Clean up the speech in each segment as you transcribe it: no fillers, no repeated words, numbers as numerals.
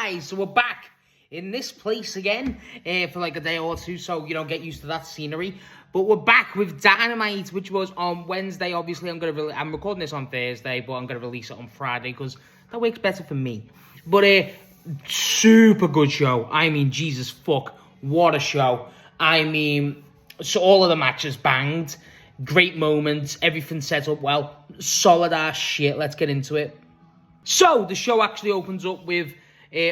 guys, so we're back in this place again for like a day or two, so you know, get used to that scenery. But we're back with Dynamite, which was on Wednesday. Obviously, I'm recording this on Thursday, but I'm gonna release it on Friday because that works better for me. But super good show. I mean, Jesus fuck, what a show. I mean, so all of the matches banged, great moments, everything set up well, solid ass shit. Let's get into it. So the show actually opens up with,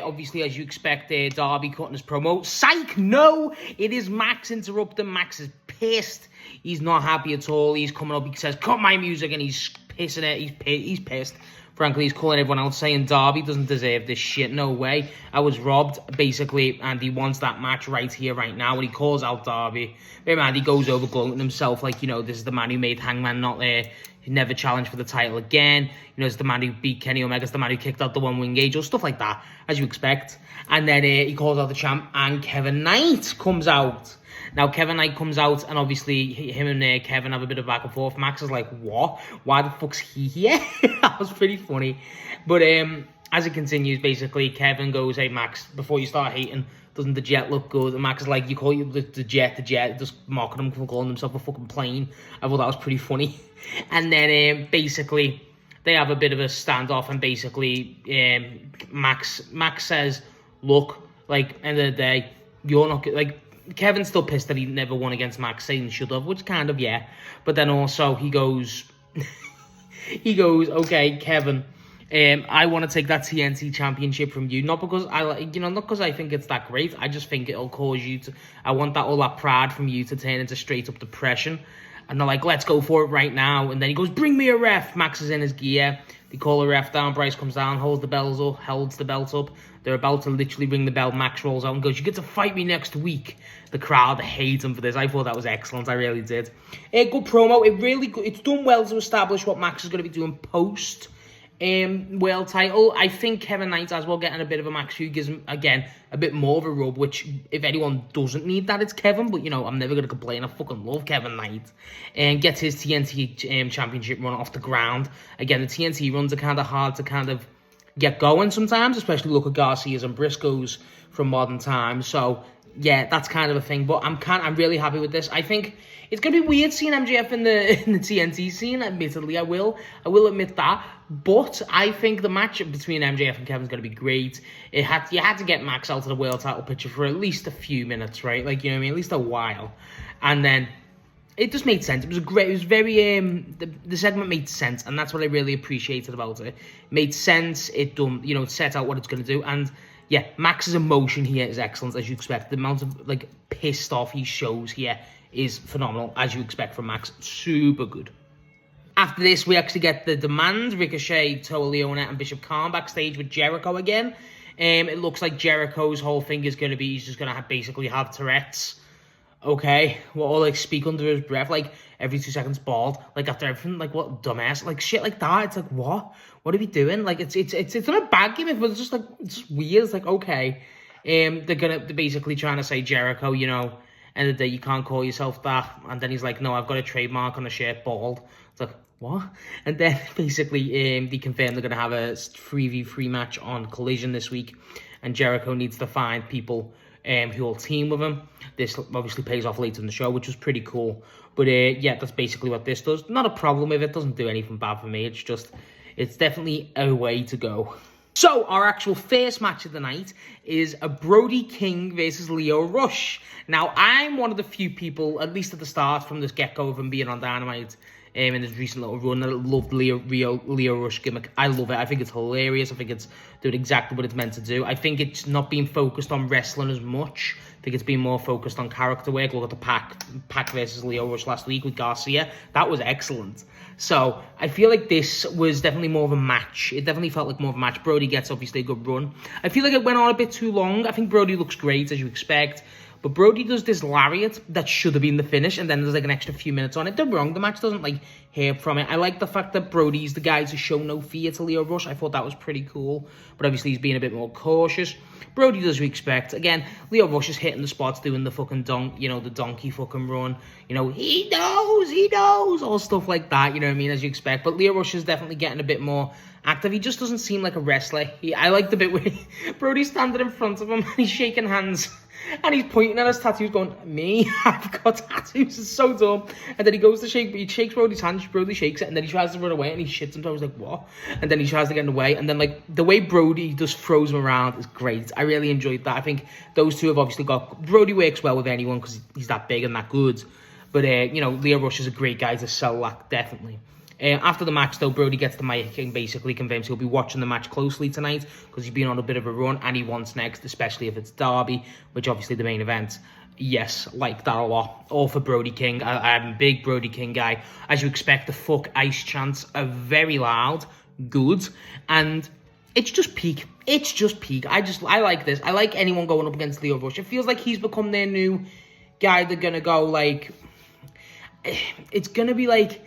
obviously, as you expect, Darby cutting his promo. Psych, no! It is Max interrupting. Max is pissed. He's not happy at all. He's coming up, he says, cut my music, and he's pissing it. He's pissed. Frankly, he's calling everyone out, saying Darby doesn't deserve this shit. No way. I was robbed, basically, and he wants that match right here, right now. And he calls out Darby. Very mad. He goes over gloating himself like, you know, this is the man who made Hangman not there. He never challenged for the title again. You know, it's the man who beat Kenny Omega. It's the man who kicked out the one-wing Angel. Stuff like that, as you expect. And then he calls out the champ, and Kevin Knight comes out. Now, Kevin Knight comes out, and obviously, him and Kevin have a bit of back and forth. Max is like, what? Why the fuck's he here? That was pretty funny. But as it continues, basically, Kevin goes, hey, Max, before you start hating, doesn't the jet look good? And Max is like, you call you the jet, just mocking him for calling himself a fucking plane. I thought that was pretty funny. And then, basically, they have a bit of a standoff, and basically, Max says, look, like, end of the day, you're not, like, Kevin's still pissed that he never won against Max, saying he should have, which kind of, yeah. But then also, he goes, okay, Kevin, I want to take that TNT championship from you, not because not because I think it's that great. I just think it'll cause you to. I want all that pride from you to turn into straight up depression. And they're like, let's go for it right now. And then he goes, bring me a ref. Max is in his gear. They call a ref down. Bryce comes down, holds the belt up. They're about to literally ring the bell. Max rolls out and goes, you get to fight me next week. The crowd hates him for this. I thought that was excellent. I really did. Good promo. It's done well to establish what Max is going to be doing post world title. I think Kevin Knight as well getting a bit of a Max who gives him, again, a bit more of a rub, which if anyone doesn't need that, it's Kevin. But, you know, I'm never going to complain. I fucking love Kevin Knight. And gets his TNT championship run off the ground. Again, the TNT runs are kind of hard to kind of get going sometimes, especially look at Garcia's and Briscoe's from modern times. So, yeah, that's kind of a thing. But I'm really happy with this. I think it's going to be weird seeing MJF in the TNT scene, admittedly. I will admit that. But I think the match between MJF and Kevin's going to be great. You had to get Max out of the world title picture for at least a few minutes, right? Like, you know what I mean? At least a while. And then it just made sense. It was very, the segment made sense. And that's what I really appreciated about it. It made sense. It set out what it's going to do. And yeah, Max's emotion here is excellent, as you expect. The amount of, like, pissed off he shows here is phenomenal, as you expect from Max. Super good. After this, we actually get the demand. Ricochet, Toa Liona, and Bishop Kahn backstage with Jericho again. It looks like Jericho's whole thing is going to be, he's just going to basically have Tourette's. Okay, or like speak under his breath, like every 2 seconds bald, like after everything, like what dumbass, like shit like that. It's like, what are we doing? Like it's not a bad gimmick, but it's just like, it's just weird. It's like, okay, they're basically trying to say Jericho, you know, end of the day, you can't call yourself that. And then he's like, no, I've got a trademark on the shirt, bald. It's like, what? And then basically they confirm they're going to have a 3v3 match on Collision this week, and Jericho needs to find people who will team with him. This obviously pays off later in the show, which was pretty cool. But yeah, that's basically what this does. Not a problem with it. Doesn't do anything bad for me. It's definitely a way to go. So, our actual first match of the night is a Brody King versus Lio Rush. Now, I'm one of the few people, at least at the start, from this get-go of him being on Dynamite, in his recent little run, that loved Lio Rush gimmick. I love it. I think it's hilarious. I think it's doing exactly what it's meant to do. I think it's not being focused on wrestling as much. I think it's been more focused on character work. Look at the Pac versus Lio Rush last week with Garcia. That was excellent. So, I feel like this was definitely more of a match. It definitely felt like more of a match. Brody gets, obviously, a good run. I feel like it went on a bit too long. I think Brody looks great, as you expect. But Brody does this lariat that should have been the finish, and then there's like an extra few minutes on it. They're wrong. The match doesn't like hear from it. I like the fact that Brody's the guy to show no fear to Lio Rush. I thought that was pretty cool. But obviously he's being a bit more cautious. Brody does we expect. Again, Lio Rush is hitting the spots, doing the fucking the donkey fucking run. You know, he knows, all stuff like that, you know what I mean, as you expect. But Lio Rush is definitely getting a bit more active. He just doesn't seem like a wrestler. I like the bit where Brody's standing in front of him and he's shaking hands and he's pointing at his tattoos going, me? I've got tattoos. It's so dumb. And then he goes to he shakes Brody's hand, Brody shakes it, and then he tries to run away and he shits himself. I was like, what? And then he tries to get in the way. And then, like, the way Brody just throws him around is great. I really enjoyed that. I think those two have obviously got... Brody works well with anyone because he's that big and that good. But, you know, Lio Rush is a great guy to sell that, definitely. After the match, though, Brody gets the mic and basically confirms he'll be watching the match closely tonight because he's been on a bit of a run and he wants next, especially if it's Darby, which obviously the main event. Yes, like that a lot. All for Brody King. I'm a big Brody King guy. As you expect, the fuck ice chants are very loud, good, and it's just peak. It's just peak. I like this. I like anyone going up against Lio Rush. It feels like he's become their new guy. They're gonna go like... It's gonna be like...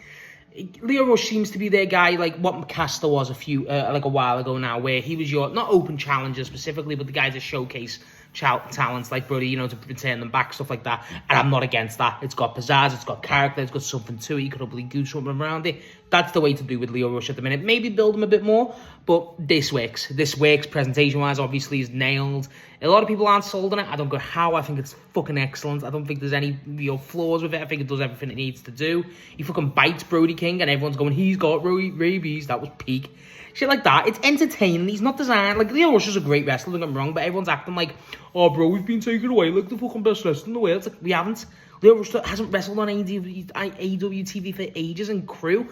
Lio Rush seems to be their guy, like what Caster was a while ago now, where he was your, not open challenger specifically, but the guy to showcase talents like Brody, you know, to return them back, stuff like that. And I'm not against that. It's got pizzazz, it's got character, it's got something to it. You could probably do something around it. That's the way to do with Lio Rush at the minute. Maybe build him a bit more, but this works. This works presentation-wise, obviously, is nailed. A lot of people aren't sold on it. I don't know how. I think it's fucking excellent. I don't think there's any real flaws with it. I think it does everything it needs to do. He fucking bites Brody King, and everyone's going, he's got rabies. That was peak. Shit like that. It's entertaining. He's not designed... Like, Lio Rush is a great wrestler, don't get me wrong, but everyone's acting like, oh, bro, we've been taken away like the fucking best wrestler in the world. It's like, we haven't. Lio Rush hasn't wrestled on AEW TV for ages, and Crew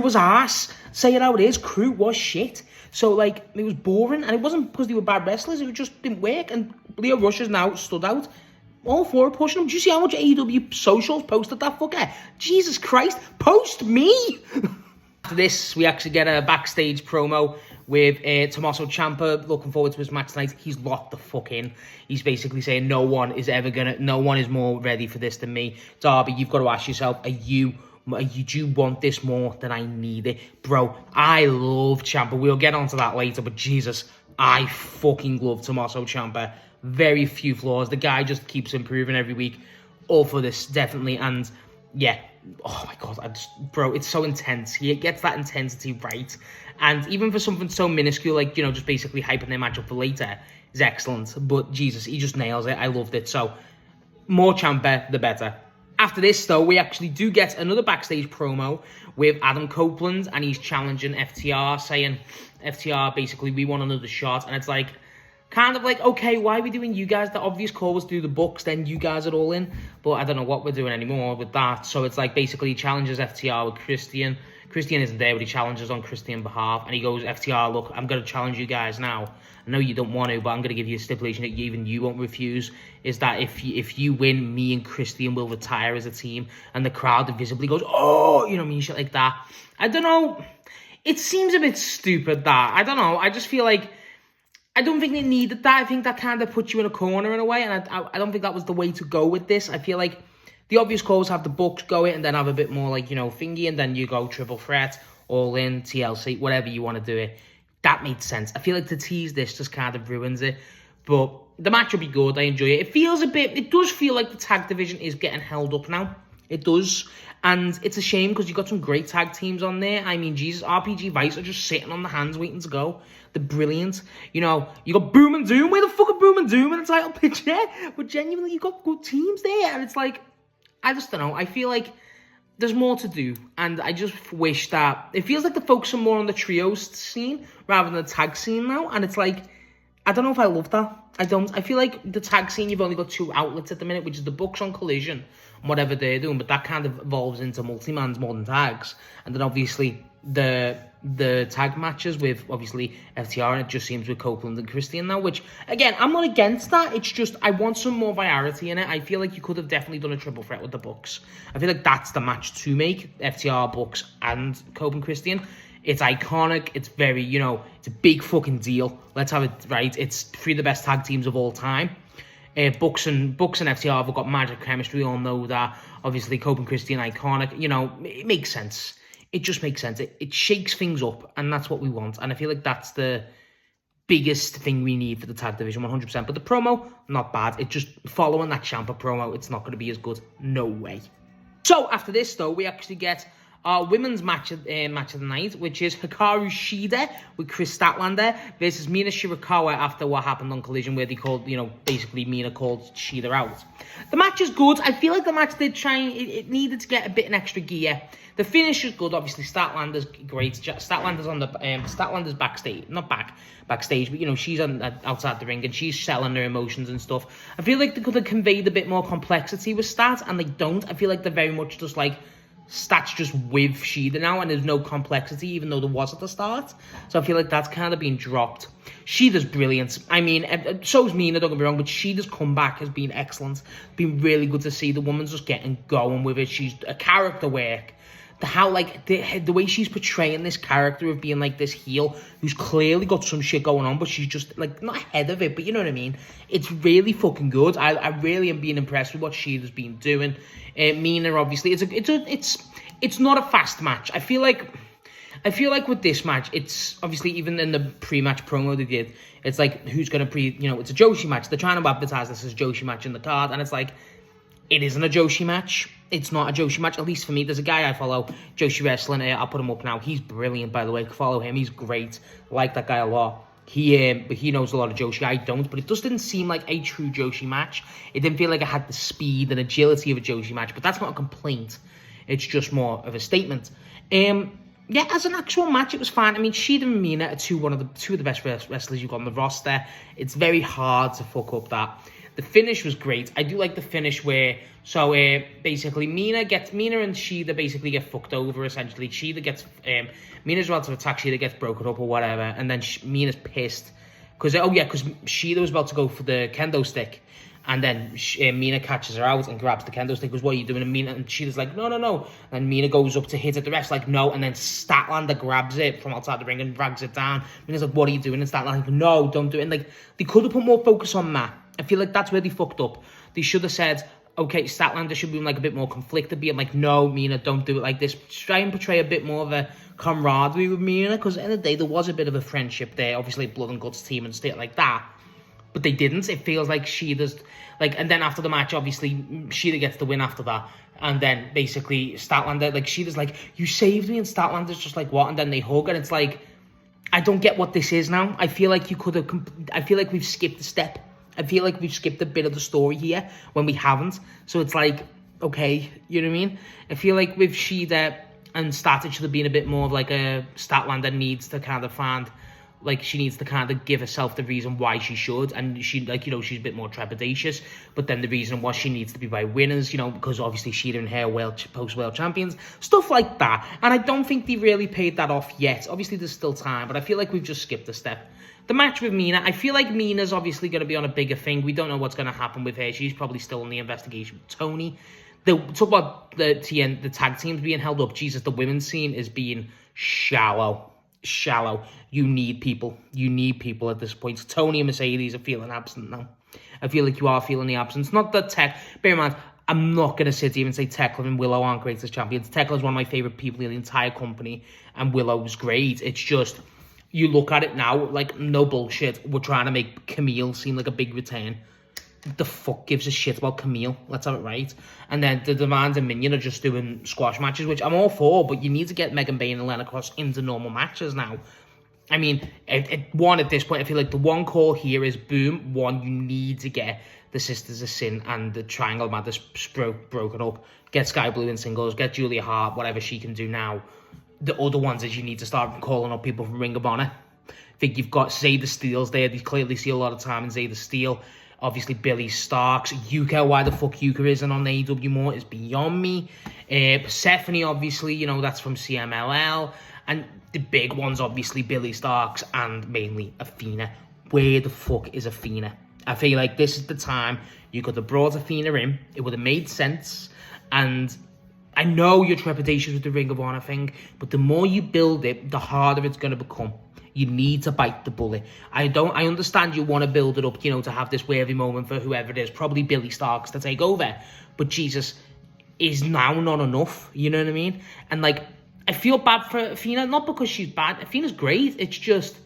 was arse. Say it how it is. Crew was shit. So, like, it was boring, and it wasn't because they were bad wrestlers. It just didn't work, and Lio Rush has now stood out. All for pushing him. Do you see how much AEW socials posted that fucker? Jesus Christ. Post me! After this, we actually get a backstage promo with Tommaso Ciampa. Looking forward to his match tonight. He's locked the fuck in. He's basically saying no one is more ready for this than me. Darby, you've got to ask yourself, do you want this more than I need it? Bro, I love Ciampa. We'll get onto that later, but Jesus, I fucking love Tommaso Ciampa. Very few flaws. The guy just keeps improving every week. All for this, definitely. And yeah, oh my God, bro, it's so intense. He gets that intensity right. And even for something so minuscule, like, you know, just basically hyping their match up for later is excellent. But Jesus, he just nails it. I loved it. So more Ciampa, the better. After this, though, we actually do get another backstage promo with Adam Copeland, and he's challenging FTR, saying, FTR, basically, we want another shot. And it's like, kind of like, okay, why are we doing you guys? The obvious call was to do the books, then you guys are all in. But I don't know what we're doing anymore with that. So it's like, basically, he challenges FTR with Christian. Christian isn't there, but he challenges on Christian's behalf. And he goes, FTR, look, I'm going to challenge you guys now. I know you don't want to, but I'm going to give you a stipulation that even you won't refuse. Is that if you win, me and Christian will retire as a team. And the crowd visibly goes, oh, you know what I mean? Shit like that. I don't know. It seems a bit stupid, that. I don't know. I just feel like, I don't think they needed that. I think that kind of puts you in a corner in a way. And I don't think that was the way to go with this. I feel like the obvious calls have the books go it and then have a bit more like, you know, thingy. And then you go triple threat, all in, TLC, whatever you want to do it. That made sense. I feel like to tease this just kind of ruins it. But the match will be good. I enjoy it. It does feel like the tag division is getting held up now. It does. And it's a shame because you've got some great tag teams on there. I mean, Jesus, RPG Vice are just sitting on the hands waiting to go. They're brilliant. You know, you got Boom and Doom. Where the fuck are Boom and Doom in the title picture? But genuinely, you've got good teams there. And it's like, I just don't know. I feel like there's more to do, and I just wish that... It feels like they're focusing more on the trios scene rather than the tag scene now, and it's like, I don't know if I love that. I don't. I feel like the tag scene, you've only got two outlets at the minute, which is the Bucks on Collision, and whatever they're doing, but that kind of evolves into multi-mans more than tags, and then obviously the tag matches with, obviously, FTR, and it just seems with Copeland and Christian now, which, again, I'm not against that. It's just, I want some more variety in it. I feel like you could have definitely done a triple threat with the Bucks. I feel like that's the match to make, FTR, Bucks, and Copeland Christian. It's iconic. It's very, you know, it's a big fucking deal. Let's have it right. It's three of the best tag teams of all time. Bucks and FTR have got magic chemistry. We all know that. Obviously, Copeland Christian, iconic. You know, it makes sense. It just makes sense. It shakes things up, and that's what we want. And I feel like that's the biggest thing we need for the tag division, 100%. But the promo, not bad. It just, following that Ciampa promo, it's not going to be as good. No way. So, after this, though, we actually get our women's match of the night, which is Hikaru Shida with Chris Statlander versus Mina Shirakawa after what happened on Collision, where they called, basically Mina called Shida out. The match is good. I feel like the match did try, it needed to get a bit in extra gear. The finish is good. Obviously, Statlander's great. Statlander's on the Statlander's backstage, not backstage, but she's outside the ring and she's selling her emotions and stuff. I feel like they could have conveyed a bit more complexity with Stat, and they don't. I feel like they're very much just like Stat's just with Shida now, and there's no complexity, even though there was at the start. So I feel like that's kind of been dropped. Shida's brilliant. I mean, so's Mina, don't get me wrong, but Shida's comeback has been excellent. Been really good to see. The woman's just getting going with it. She's a character work. The way she's portraying this character of being like this heel who's clearly got some shit going on, but she's just like not ahead of it, but you know what I mean? It's really fucking good. I really am being impressed with what Shida's been doing. Mina, obviously, it's not a fast match. I feel like with this match, it's obviously, even in the pre-match promo they did, it's like, who's gonna it's a Joshi match. They're trying to advertise this as a Joshi match in the card, and it's like, it isn't a Joshi match. It's not a Joshi match, at least for me. There's a guy I follow, Joshi Wrestling. I'll put him up now. He's brilliant, by the way. Follow him. He's great. I like that guy a lot. He knows a lot of Joshi. I don't, but it just didn't seem like a true Joshi match. It didn't feel like it had the speed and agility of a Joshi match, but that's not a complaint. It's just more of a statement. Yeah, as an actual match, it was fine. I mean, Shida and Mina are two of the best wrestlers you've got on the roster. It's very hard to fuck up that. The finish was great. I do like the finish where, basically Mina and Shida basically get fucked over, essentially. Shida gets, Mina's about to attack, Shida gets broken up or whatever, and then Mina's pissed. Because Shida was about to go for the kendo stick, and then Mina catches her out and grabs the kendo stick, goes, what are you doing? And Shida's like, no. And Mina goes up to hit it, the ref's like, no, and then Statlander grabs it from outside the ring and drags it down. Mina's like, what are you doing? And Statlander's like, no, don't do it. And like, they could have put more focus on that. I feel like that's where they fucked up. They should have said, okay, Statlander should be like a bit more conflicted, being like, no, Mina, don't do it like this. Try and portray a bit more of a camaraderie with Mina, because at the end of the day, there was a bit of a friendship there. Obviously, blood and guts team and stuff like that. But they didn't. It feels like Shida's, and then after the match, obviously, Shida gets the win after that. And then basically, Statlander, Shida's like, you saved me, and Statlander's just like, what? And then they hug, and it's like, I don't get what this is now. I feel like I feel like we've skipped a step. I feel like we've skipped a bit of the story here when we haven't. So it's like, okay, you know what I mean? I feel like with Shida and Stat, it should have been a bit more of like a Statlander needs to kind of find, she needs to kind of give herself the reason why she should. And she, she's a bit more trepidatious. But then the reason why she needs to be by winners, because obviously Shida and her are post-world champions. Stuff like that. And I don't think they really paid that off yet. Obviously, there's still time. But I feel like we've just skipped a step. The match with Mina, I feel like Mina's obviously going to be on a bigger thing. We don't know what's going to happen with her. She's probably still in the investigation with Tony. They talk about the tag teams being held up. Jesus, the women's scene is being shallow. You need people. At this point. Tony and Mercedes are feeling absent now. I feel like you are feeling the absence. Not that bear in mind, I'm not going to sit here and say Tekla and Willow aren't great as champions. Tekla is one of my favourite people in the entire company, and Willow's great. It's just, you look at it now, no bullshit, we're trying to make Camille seem like a big return. The fuck gives a shit about Camille? Let's have it right. And then the Demands and Minion are just doing squash matches, which I'm all for, but you need to get Megan Bayne and Lana Cross into normal matches now. I mean, at this point, I feel like the one call here is, boom, you need to get the Sisters of Sin and the Triangle Madness broken up. Get Sky Blue in singles, get Julia Hart, whatever she can do now. The other ones is you need to start calling up people from Ring of Honor. I think you've got Zayda Steele's there. They clearly see a lot of time in Zayda Steele. Obviously, Billy Starks. Yuka, why the fuck Yuka isn't on AEW more is beyond me. Persephone, obviously, that's from CMLL. And the big ones, obviously, Billy Starks and mainly Athena. Where the fuck is Athena? I feel like this is the time you could have brought Athena in. It would have made sense. And I know your trepidation with the Ring of Honor thing, but the more you build it, the harder it's going to become. You need to bite the bullet. I understand you want to build it up, to have this worthy moment for whoever it is, probably Billy Starks to take over. But Jesus, is now not enough, you know what I mean? And I feel bad for Athena, not because she's bad. Athena's great. It's just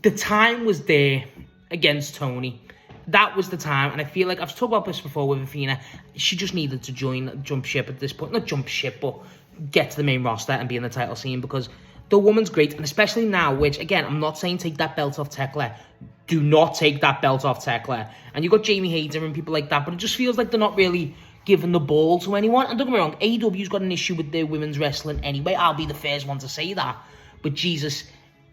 the time was there against Tony. That was the time, and I feel like I've talked about this before with Athena. She just needed to jump ship at this point. Not jump ship, but get to the main roster and be in the title scene, because the woman's great, and especially now, which, again, I'm not saying take that belt off Tekla. Do not take that belt off Tekla. And you've got Jamie Hayter and people like that, but it just feels like they're not really giving the ball to anyone. And don't get me wrong, AEW's got an issue with their women's wrestling anyway. I'll be the first one to say that. But Jesus,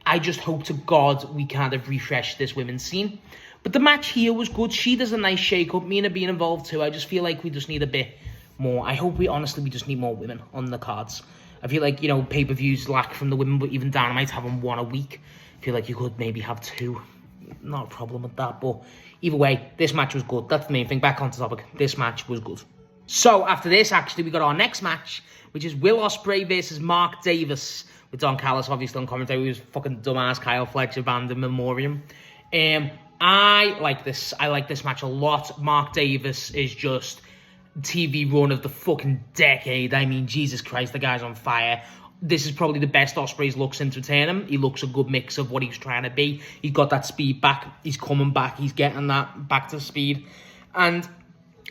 I just hope to God we kind of refresh this women's scene. But the match here was good. Shida's a nice shake-up. Mina being involved too. I just feel like we just need a bit more. I hope we just need more women on the cards. I feel like, pay-per-views lack from the women, but even Dynamite having one a week. I feel like you could maybe have two. Not a problem with that, but either way, this match was good. That's the main thing. Back onto topic. This match was good. So, after this, actually, we got our next match, which is Will Ospreay versus Mark Davis, with Don Callis, obviously, on commentary. He was fucking dumbass Kyle Fletcher band in memoriam. I like this. I like this match a lot. Mark Davis is just TV run of the fucking decade. I mean, Jesus Christ, the guy's on fire. This is probably the best Ospreay's looked since returning. He looks a good mix of what he was trying to be. He's got that speed back. He's coming back. He's getting that back to speed. And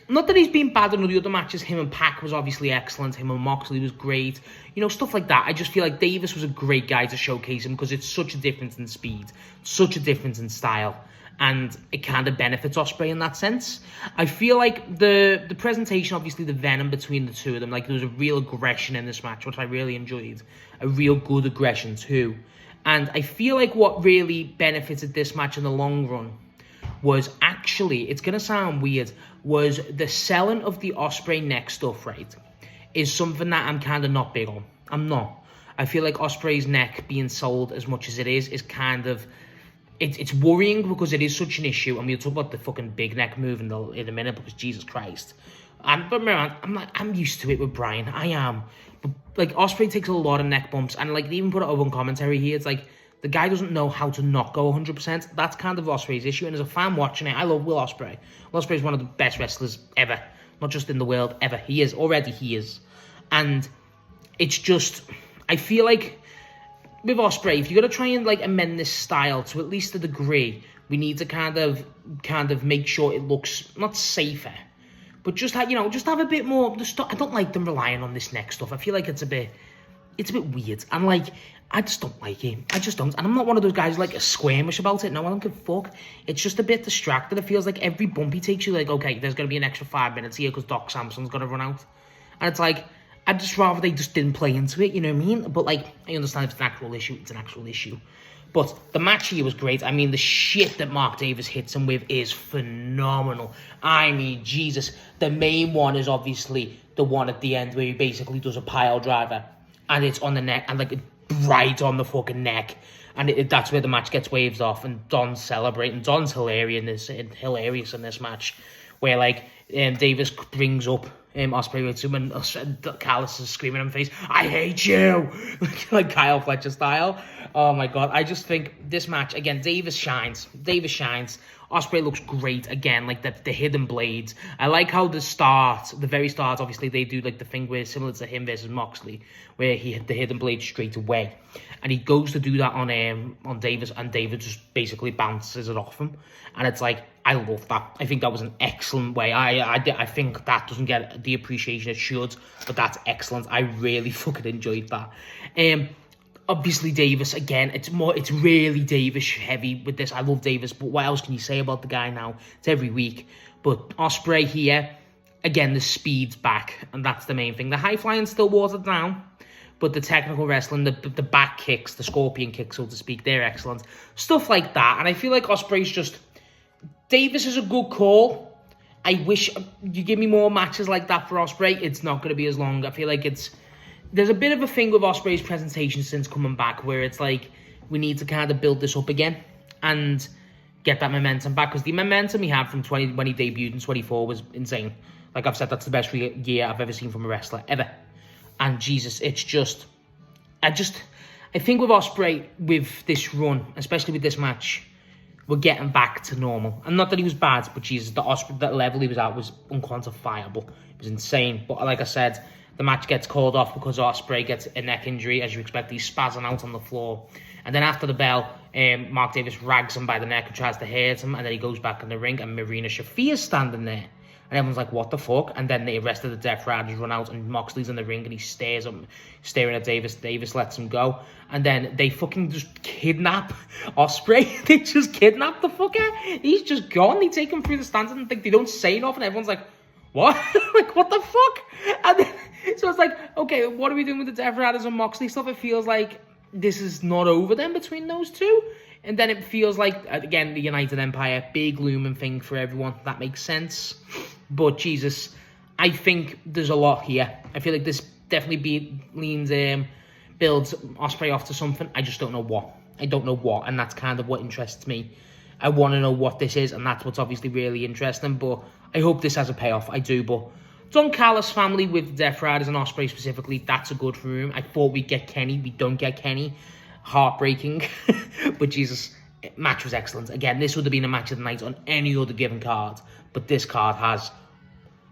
not that he's been bad in the other matches. Him and Pac was obviously excellent. Him and Moxley was great. Stuff like that. I just feel like Davis was a great guy to showcase him, because it's such a difference in speed, such a difference in style, and it kind of benefits Ospreay in that sense. I feel like the presentation, obviously the venom between the two of them, like there was a real aggression in this match, which I really enjoyed. A real good aggression too. And I feel like what really benefited this match in the long run was actually, it's going to sound weird, was the selling of the Ospreay neck stuff, right, is something that I'm kind of not big on. I'm not. I feel like Ospreay's neck being sold as much as it is kind of, it's worrying, because it is such an issue, and we'll talk about the fucking big neck move in a minute, because Jesus Christ. But man, I'm used to it with Brian. I am. But like, Ospreay takes a lot of neck bumps, and like they even put it over on commentary here. It's like the guy doesn't know how to not go 100%. That's kind of Ospreay's issue. And as a fan watching it, I love Will Ospreay. Will Ospreay is one of the best wrestlers ever, not just in the world, ever. He is. And it's just, I feel like with Ospreay, if you're gonna try and like amend this style to at least a degree, we need to kind of make sure it looks not safer, but just have a bit more. I don't like them relying on this neck stuff. I feel like it's a bit weird, and like I just don't like it. I just don't, and I'm not one of those guys like squeamish about it. No, I don't give a fuck. It's just a bit distracted. It feels like every bump he takes, you like, okay, there's gonna be an extra 5 minutes here because Doc Samson's gonna run out, and it's like, I'd just rather they just didn't play into it, you know what I mean? But like, I understand if it's an actual issue, it's an actual issue. But the match here was great. I mean, the shit that Mark Davis hits him with is phenomenal. I mean, Jesus. The main one is obviously the one at the end where he basically does a pile driver, and it's on the neck, and like right on the fucking neck. And that's where the match gets waved off, and Don's celebrating. Don's hilarious in this match, where like Davis brings up Ospreay with him, and Callis is screaming in his face, "I hate you!" like Kyle Fletcher style. Oh my god, I just think this match, again, Davis shines. Ospreay looks great again, like the hidden blades. I like how the very start, obviously they do like the thing where similar to him versus Moxley, where he hit the hidden blade straight away, and he goes to do that on Davis, and Davis just basically bounces it off him, and it's like, I love that. I think that was an excellent way. I think that doesn't get the appreciation it should, but that's excellent. I really fucking enjoyed that. Obviously Davis, again, it's really Davis heavy with this. I love Davis, but what else can you say about the guy now? It's every week. But Ospreay here, again, the speed's back, and that's the main thing. The high flying still watered down, but the technical wrestling, the back kicks, the scorpion kicks, so to speak, they're excellent. Stuff like that, and I feel like Ospreay's just, Davis is a good call. I wish you give me more matches like that for Ospreay. It's not going to be as long. I feel like there's a bit of a thing with Ospreay's presentation since coming back, where it's like, we need to kind of build this up again and get that momentum back, because the momentum he had from when he debuted in 24 was insane. Like I've said, that's the best year I've ever seen from a wrestler, ever. And Jesus, it's just, I think with Ospreay, with this run, especially with this match, we're getting back to normal. And not that he was bad, but Jesus, that level he was at was unquantifiable. It was insane. But like I said, the match gets called off because Ospreay gets a neck injury. As you expect, he's spazzing out on the floor. And then after the bell, Mark Davis rags him by the neck and tries to hurt him. And then he goes back in the ring, and Marina Shafir is standing there. And everyone's like, what the fuck? And then the rest of the Death Riders run out, and Moxley's in the ring, and he stares at staring at Davis. Davis lets him go. And then they fucking just kidnap Ospreay. They just kidnap the fucker. He's just gone. They take him through the stands and they don't say nothing. Everyone's like, what? Like, what the fuck? And then, so it's like, okay, what are we doing with the Death Riders and Moxley stuff? It feels like this is not over then between those two. And then it feels like, again, the United Empire, big looming thing for everyone. That makes sense. But, Jesus, I think there's a lot here. I feel like this definitely builds Ospreay off to something. I just don't know what. I don't know what, and that's kind of what interests me. I want to know what this is, and that's what's obviously really interesting. But I hope this has a payoff. I do, but Don Callis family with Death Riders and Ospreay specifically, that's a good room. I thought we'd get Kenny. We don't get Kenny. Heartbreaking. But Jesus, match was excellent. Again, this would have been a match of the night on any other given card, but this card has.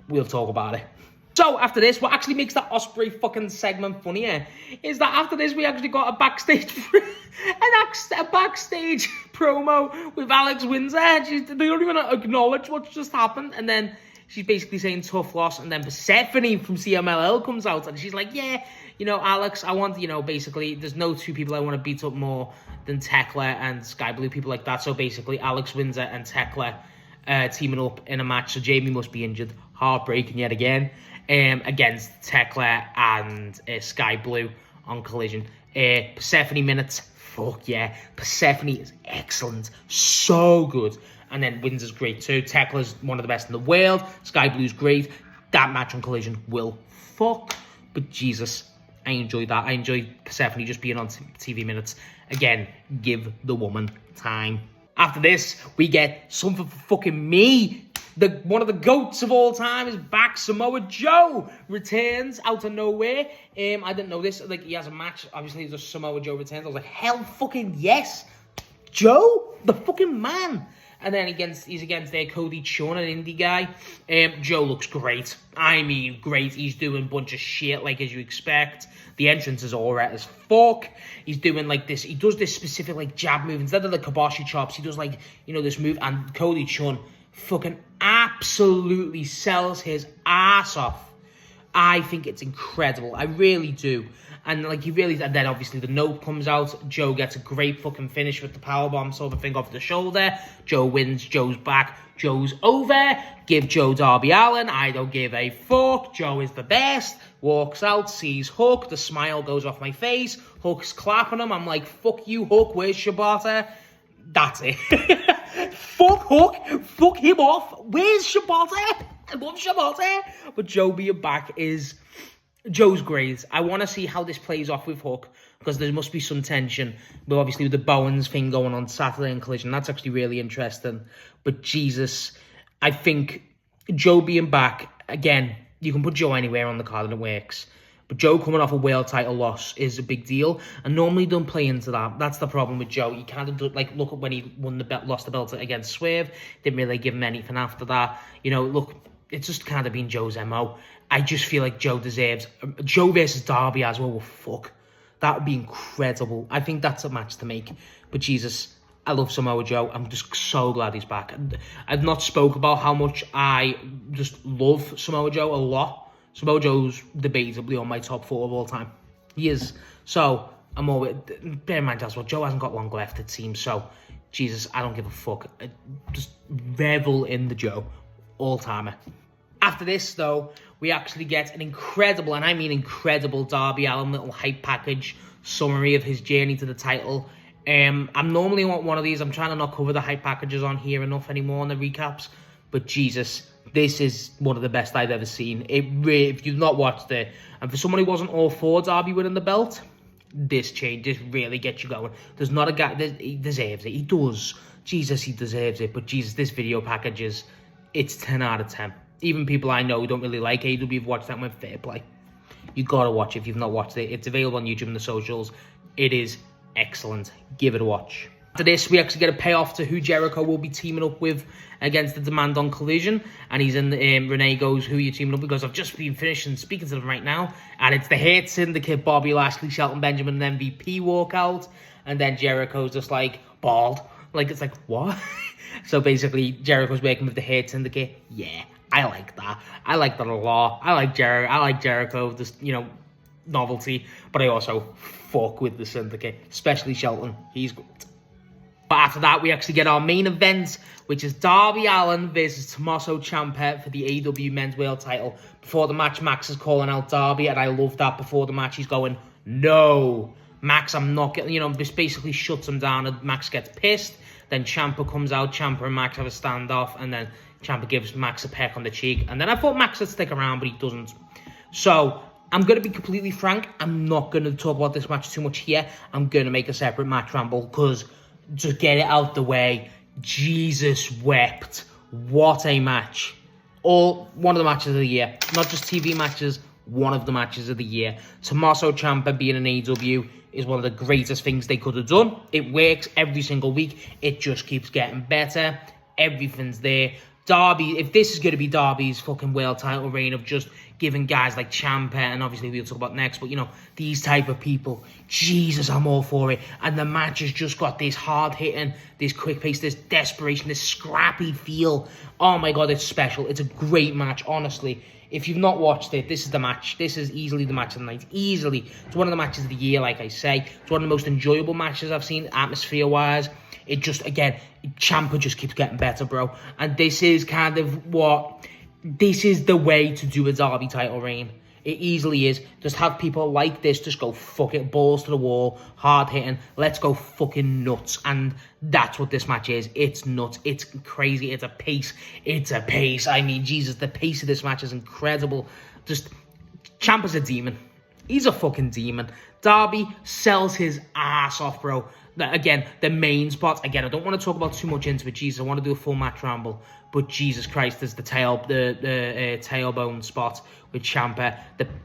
We'll talk about it. So after this, what actually makes that Ospreay fucking segment funnier is that after this we actually got a backstage promo with Alex Windsor. They don't even acknowledge what's just happened, and then she's basically saying tough loss, and then Persephone from CMLL comes out, and she's like, yeah, you know, Alex, I want, you know, basically, there's no two people I want to beat up more than Tekla and Sky Blue, people like that. So basically, Alex Windsor and Tekla teaming up in a match. So Jamie must be injured. Heartbreaking yet again. Against Tekla and Sky Blue on Collision. Persephone minutes. Fuck yeah. Persephone is excellent. So good. And then Windsor's great too. Tekla's one of the best in the world. Sky Blue's great. That match on Collision will fuck. But Jesus, I enjoyed that. I enjoyed Persephone just being on TV minutes. Again, give the woman time. After this, we get something for fucking me. One of the GOATs of all time is back. Samoa Joe returns out of nowhere. I didn't know this. Like, he has a match. Obviously, the Samoa Joe returns. I was like, hell fucking yes. Joe, the fucking man. And then he's against Cody Chhun, an indie guy. Joe looks great. I mean, great. He's doing a bunch of shit, like, as you expect. The entrance is all right as fuck. He's doing, like, this. He does this specific, like, jab move. Instead of the kiboshi chops, he does, like, you know, this move. And Cody Chhun fucking absolutely sells his ass off. I think it's incredible. I really do. And like and then obviously the note comes out. Joe gets a great fucking finish with the powerbomb sort of thing off the shoulder. Joe wins. Joe's back. Joe's over. Give Joe Darby Allin. I don't give a fuck. Joe is the best. Walks out, sees Hook. The smile goes off my face. Hook's clapping him. I'm like, fuck you, Hook. Where's Shibata? That's it. Fuck Hook. Fuck him off. Where's Shibata? I love Shibata. But Joe being back is... Joe's great. I want to see how this plays off with Hook, because there must be some tension. But obviously with the Bowens thing going on Saturday in Collision, that's actually really interesting. But Jesus, I think Joe being back, again, you can put Joe anywhere on the card and it works. But Joe coming off a world title loss is a big deal, and normally don't play into that. That's the problem with Joe. You kind of do, like, look at when he lost the belt against Swerve. Didn't really give him anything after that. You know, look, it's just kind of been Joe's MO. I just feel like Joe deserves... Joe versus Darby as well. Well, fuck. That would be incredible. I think that's a match to make. But Jesus, I love Samoa Joe. I'm just so glad he's back. I've not spoke about how much I just love Samoa Joe a lot. Samoa Joe's debatably on my top 4 of all time. He is. So, I'm always... Bear in mind as well, Joe hasn't got long left, it seems. So, Jesus, I don't give a fuck. I just revel in the Joe. All-timer. After this, though, we actually get an incredible, and I mean incredible, Darby Allin little hype package summary of his journey to the title. I'm normally on one of these. I'm trying to not cover the hype packages on here enough anymore on the recaps. But Jesus, this is one of the best I've ever seen. If you've not watched it, and for someone who wasn't all for Darby winning the belt, this really gets you going. There's not a guy, he deserves it. He does. Jesus, he deserves it. But Jesus, this video package it's 10 out of 10. Even people I know who don't really like AEW have watched that and went, fair play. You gotta watch it if you've not watched it. It's available on YouTube and the socials. It is excellent. Give it a watch. After this, we actually get a payoff to who Jericho will be teaming up with against the Demand on Collision. And he's in, Renee goes, who are you teaming up with? Because I've just been finished and speaking to them right now. And it's the Hurt Syndicate, Bobby Lashley, Shelton Benjamin, and MVP walk out. And then Jericho's just like, bald. Like, it's like, what? So basically, Jericho's working with the Hurt Syndicate. Yeah. I like that. I like that a lot. I like Jericho, this, novelty. But I also fuck with the Syndicate, especially Shelton. He's good. But after that, we actually get our main event, which is Darby Allin versus Tommaso Ciampa for the AEW Men's World title. Before the match, Max is calling out Darby, and I love that. Before the match, he's going, no, Max, I'm not getting, this basically shuts him down, and Max gets pissed. Then Ciampa comes out, Ciampa and Max have a standoff, and then Ciampa gives Max a peck on the cheek. And then I thought Max would stick around, but he doesn't. So I'm going to be completely frank. I'm not going to talk about this match too much here. I'm going to make a separate match ramble, because to get it out the way, Jesus wept. What a match. One of the matches of the year. Not just TV matches, one of the matches of the year. Tommaso Ciampa being in AEW is one of the greatest things they could have done. It works every single week. It just keeps getting better. Everything's there. Darby, if this is going to be Darby's fucking world title reign of just giving guys like Ciampa, and obviously we'll talk about next, but these type of people, Jesus, I'm all for it. And the match has just got this hard hitting, this quick pace, this desperation, this scrappy feel. Oh my God, it's special. It's a great match, honestly. If you've not watched it, this is the match. This is easily the match of the night. Easily. It's one of the matches of the year, like I say. It's one of the most enjoyable matches I've seen, atmosphere-wise. It just, again, Ciampa just keeps getting better, bro. And this is this is the way to do a Darby title reign. It easily is. Just have people like this just go, fuck it, balls to the wall, hard hitting, let's go fucking nuts. And that's what this match is. It's nuts. It's crazy. It's a pace. I mean, Jesus, the pace of this match is incredible. Just, Ciampa's a demon. He's a fucking demon. Darby sells his ass off, bro. Again, the main spot. Again, I don't want to talk about too much into it. Jesus, I want to do a full match ramble. But Jesus Christ, there's the tailbone spot with Ciampa.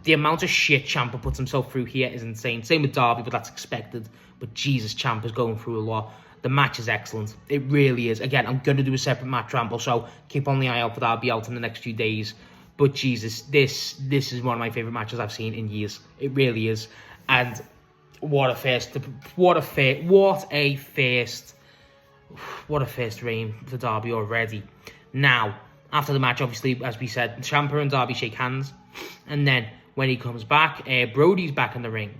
The amount of shit Ciampa puts himself through here is insane. Same with Darby, but that's expected. But Jesus, Ciampa's going through a lot. The match is excellent. It really is. Again, I'm going to do a separate match ramble, so keep on the eye out for that. I'll be out in the next few days. But Jesus, this is one of my favourite matches I've seen in years. It really is. And what a first reign for Darby already. Now, after the match, obviously, as we said, Ciampa and Darby shake hands. And then, when he comes back, Brody's back in the ring.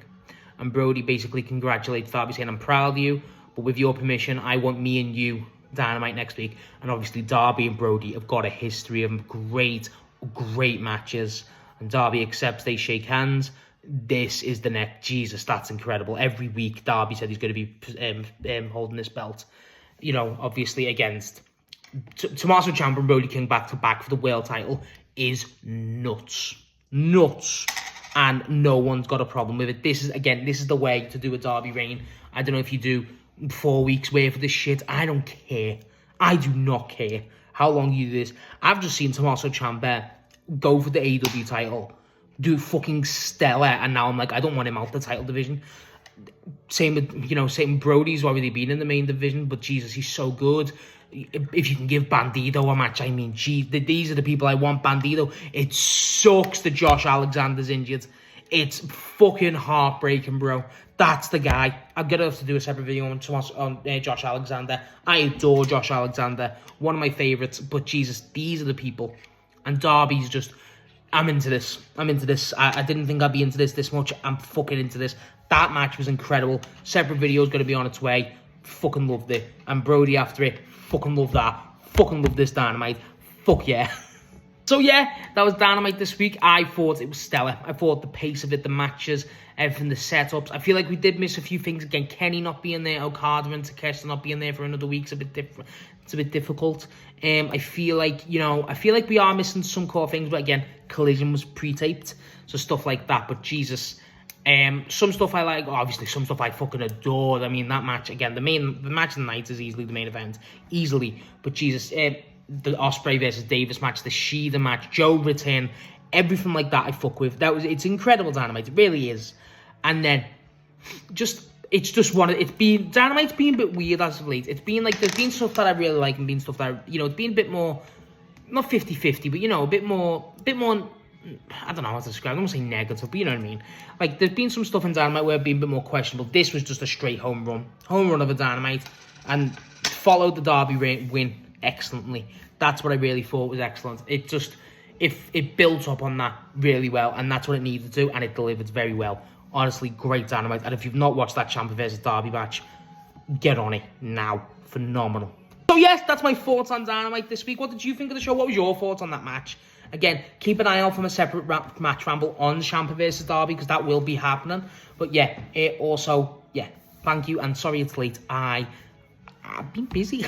And Brody basically congratulates Darby, saying, I'm proud of you, but with your permission, I want me and you Dynamite next week. And obviously, Darby and Brody have got a history of great matches. And Darby accepts, they shake hands. This is the next. Jesus, that's incredible. Every week, Darby said he's going to be holding this belt. Obviously against Tommaso Ciampa and Brody King back to back for the world title is nuts. And no one's got a problem with it. This is the way to do a Darby reign. I don't know if you do 4 weeks worth of this shit. I don't care. I do not care how long you do this. I've just seen Tommaso Ciampa go for the AEW title, do fucking stellar, and now I'm like, I don't want him out the title division. Same with Brody's already been in the main division, but Jesus, he's so good. If you can give Bandido a match, I mean, these are the people I want. Bandido, it sucks that Josh Alexander's injured. It's fucking heartbreaking, bro. That's the guy. I'm gonna have to do a separate video on Josh Alexander. I adore Josh Alexander, one of my favorites. But Jesus, these are the people. And Darby's just, I'm into this. I didn't think I'd be into this much. I'm fucking into this. That match was incredible. Separate video is going to be on its way. Fucking loved it. And Brody after it. Fucking love that. Fucking love this Dynamite. Fuck yeah. So yeah, that was Dynamite this week. I thought it was stellar. I thought the pace of it, the matches, everything, the setups. I feel like we did miss a few things. Again, Kenny not being there, Okada and Takeshita not being there for another week's a bit different. It's a bit difficult. I feel like we are missing some core things. But again, Collision was pre-taped, so stuff like that. But Jesus, some stuff I like. Obviously, some stuff I fucking adored. I mean, that match again. The match of the night is easily the main event, easily. But Jesus, the Ospreay versus Davis match, the Shida match, Joe return, everything like that I fuck with. It's incredible Dynamite, it really is. And then Dynamite's been a bit weird as of late. It's been like, there's been stuff that I really like and been stuff that, it's been a bit more, not 50-50, but a bit more, I don't know how to describe it. I don't want to say negative, but you know what I mean. Like, there's been some stuff in Dynamite where it's been a bit more questionable. This was just a straight home run of a Dynamite, and followed the Darby win. excellently. That's what I really thought was excellent. It built up on that really well, and that's what it needed to do, and it delivered very well. Honestly, great Dynamite. And if you've not watched that Ciampa versus Darby match, get on it now. Phenomenal. So yes, that's my thoughts on Dynamite this week. What did you think of the show? What was your thoughts on that match? Again, keep an eye out for a separate match ramble on Ciampa versus Darby, because that will be happening. But yeah, thank you, and sorry it's late. I've been busy.